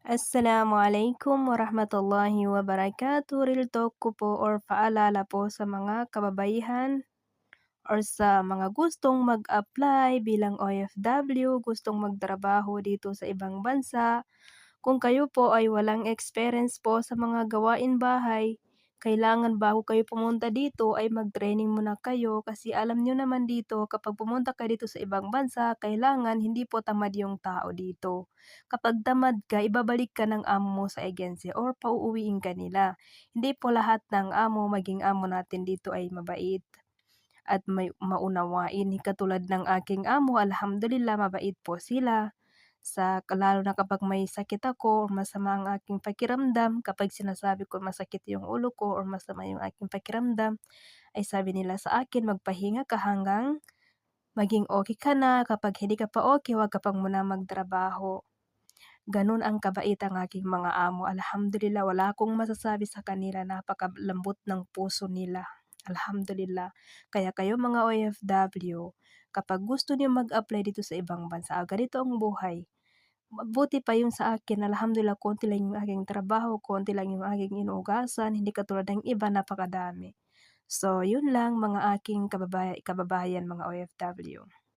Assalamualaikum warahmatullahi wabarakatuh. Real talk ko po or paalala po sa mga kababaihan or sa mga gustong mag-apply bilang OFW, gustong magtrabaho dito sa ibang bansa. Kung kayo po ay walang experience po sa mga gawain bahay, kailangan bago kayo pumunta dito ay mag-training muna kayo kasi alam niyo naman dito kapag pumunta kayo dito sa ibang bansa, kailangan hindi po tamad yung tao dito. Kapag tamad ka, ibabalik ka ng amo mo sa agency or pauuwiin ka nila. Hindi po lahat ng amo, maging amo natin dito ay mabait at may maunawain. Katulad ng aking amo, alhamdulillah mabait po sila. Lalo na kapag may sakit ako or masama ang aking pakiramdam, kapag sinasabi ko masakit yung ulo ko or masama yung aking pakiramdam, ay sabi nila sa akin, "Magpahinga ka hanggang maging okey ka na, kapag hindi ka pa okey, 'wag ka pa muna magtrabaho." Gano'n ang kabait ang aking mga amo, alhamdulillah wala akong masasabi sa kanila, napakalambot ng puso nila, alhamdulillah. Kaya kayo mga OFW, kapag gusto niyo mag-apply dito sa ibang bansa, ganito ang buhay. Mabuti pa yung sa akin, alhamdulillah konti lang yung aking trabaho, konti lang yung aking inuugasan, hindi katulad ng iba napakadami. So yun lang mga aking kababayan mga OFW.